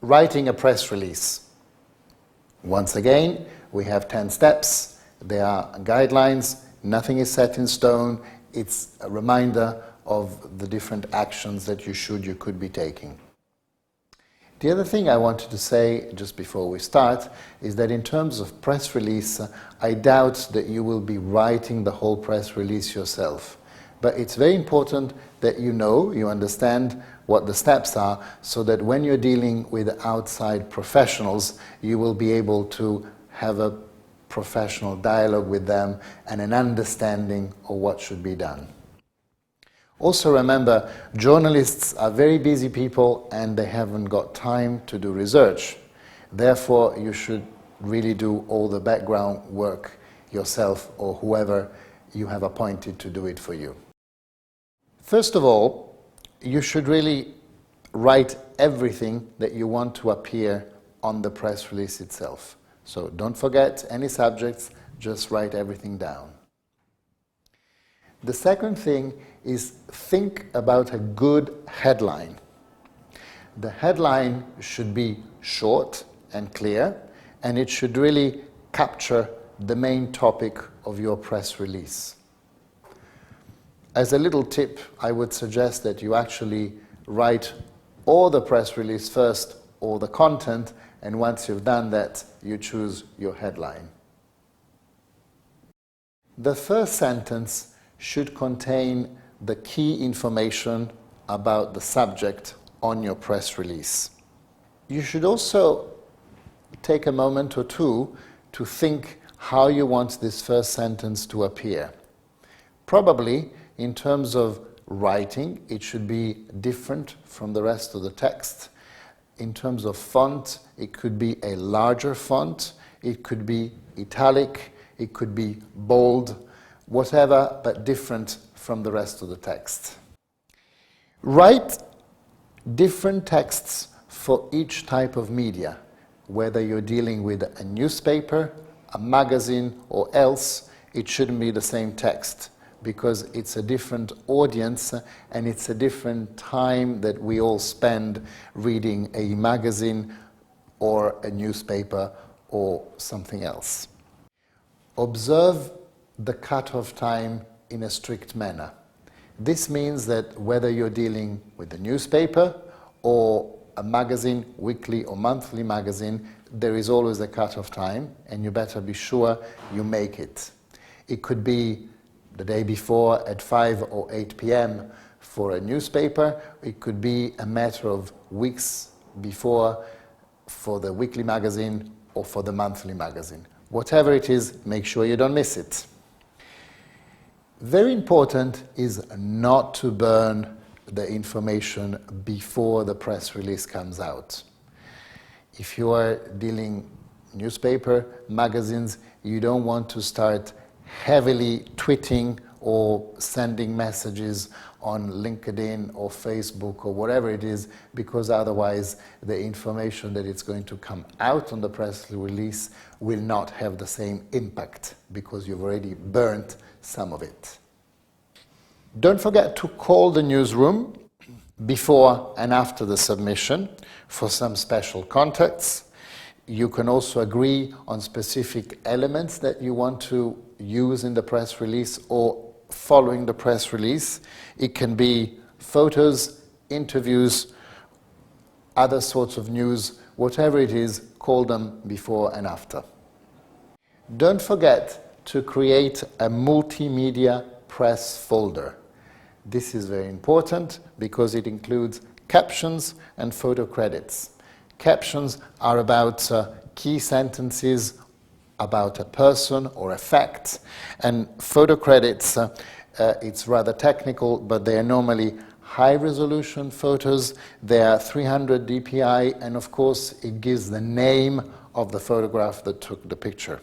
Writing a press release. Once again, we have 10 steps. There are guidelines. Nothing is set in stone. It's a reminder of the different actions that you could be taking. The other thing I wanted to say just before we start is that in terms of press release, I doubt that you will be writing the whole press release yourself. But it's very important that you understand what the steps are, so that when you're dealing with outside professionals, you will be able to have a professional dialogue with them and an understanding of what should be done. Also remember, journalists are very busy people and they haven't got time to do research. Therefore, you should really do all the background work yourself or whoever you have appointed to do it for you. First of all, you should really write everything that you want to appear on the press release itself. So don't forget any subjects, just write everything down. The second thing is think about a good headline. The headline should be short and clear, and it should really capture the main topic of your press release. As a little tip, I would suggest that you actually write all the press release first, all the content, and once you've done that, you choose your headline. The first sentence should contain the key information about the subject on your press release. You should also take a moment or two to think how you want this first sentence to appear. Probably, in terms of writing, it should be different from the rest of the text. In terms of font, it could be a larger font, it could be italic, it could be bold, whatever, but different from the rest of the text. Write different texts for each type of media, whether you're dealing with a newspaper, a magazine, or else, it shouldn't be the same text, because it's a different audience and it's a different time that we all spend reading a magazine or a newspaper or something else. Observe the cut-off time in a strict manner. This means that whether you're dealing with a newspaper or a magazine, weekly or monthly magazine, there is always a cut-off time, and you better be sure you make it. It could be the day before at 5 or 8 p.m. for a newspaper. It could be a matter of weeks before for the weekly magazine or for the monthly magazine. Whatever it is, make sure you don't miss it. Very important is not to burn the information before the press release comes out. If you are dealing newspaper, magazines, you don't want to start heavily tweeting or sending messages on LinkedIn or Facebook or whatever it is, because otherwise the information that is going to come out on the press release will not have the same impact because you've already burnt some of it. Don't forget to call the newsroom before and after the submission for some special contacts. You can also agree on specific elements that you want to use in the press release or following the press release. It can be photos, interviews, other sorts of news, whatever it is, call them before and after. Don't forget to create a multimedia press folder. This is very important because it includes captions and photo credits. Captions are about key sentences about a person or a fact, and photo credits, it's rather technical, but they are normally high-resolution photos. They are 300 dpi, and of course it gives the name of the photograph that took the picture.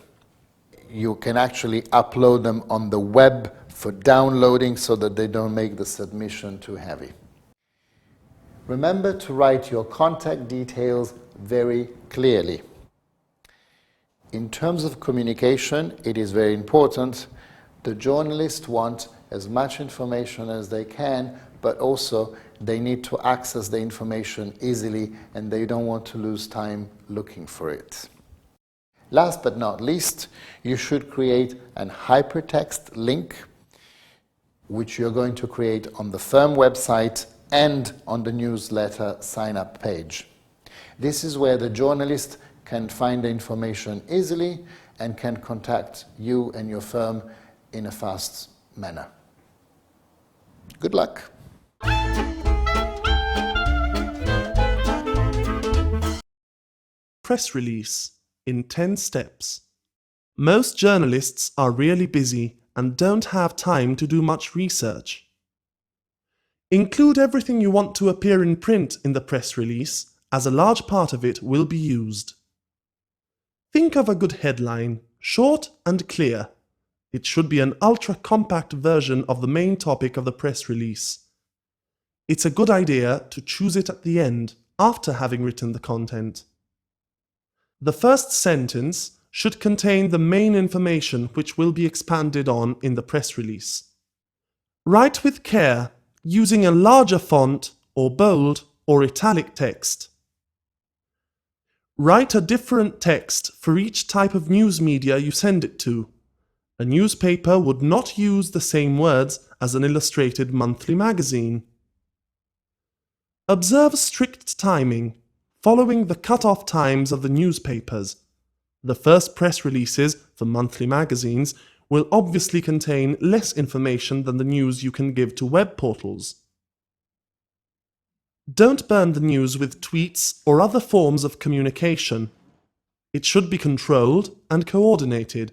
You can actually upload them on the web for downloading so that they don't make the submission too heavy. Remember to write your contact details very clearly. In terms of communication, it is very important. The journalists want as much information as they can but also they need to access the information easily and they don't want to lose time looking for it. Last but not least, you should create an hypertext link which you're going to create on the firm website and on the newsletter sign-up page. This is where the journalist can find the information easily and can contact you and your firm in a fast manner. Good luck. Press release in 10 steps. Most journalists are really busy and don't have time to do much research. Include everything you want to appear in print in the press release, as a large part of it will be used. Think of a good headline, short and clear. It should be an ultra-compact version of the main topic of the press release. It's a good idea to choose it at the end, after having written the content. The first sentence should contain the main information which will be expanded on in the press release. Write with care, using a larger font or bold or italic text. Write a different text for each type of news media you send it to. A newspaper would not use the same words as an illustrated monthly magazine. Observe strict timing, following the cut-off times of the newspapers. The first press releases for monthly magazines will obviously contain less information than the news you can give to web portals. Don't burn the news with tweets or other forms of communication. It should be controlled and coordinated.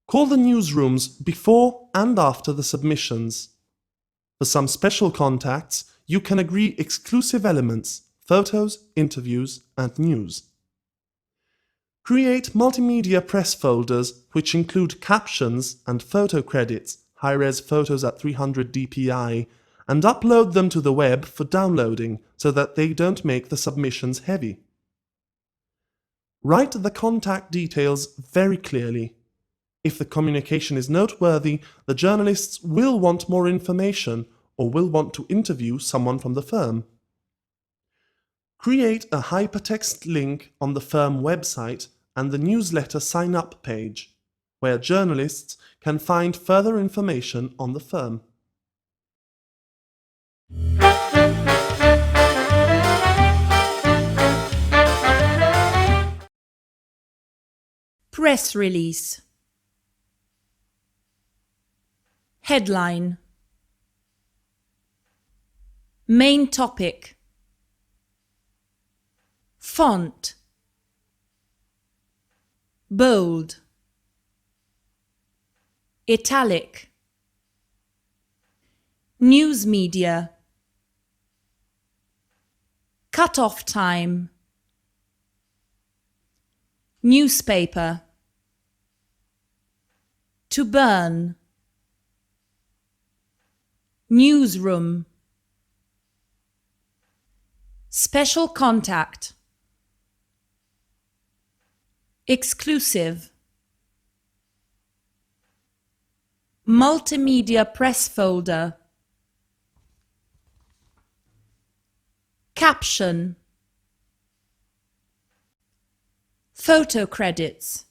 Call the newsrooms before and after the submissions. For some special contacts, you can agree exclusive elements, photos, interviews, and news. Create multimedia press folders which include captions and photo credits, high-res photos at 300 dpi, and upload them to the web for downloading so that they don't make the submissions heavy. Write the contact details very clearly. If the communication is noteworthy, the journalists will want more information or will want to interview someone from the firm. Create a hypertext link on the firm website and the newsletter sign-up page, where journalists can find further information on the firm. Press release. Headline. Main topic. Font. Bold. Italic. News media. Cut-off time. Newspaper. To burn. Newsroom. Special contact. Exclusive. Multimedia press folder. Caption. Photo credits.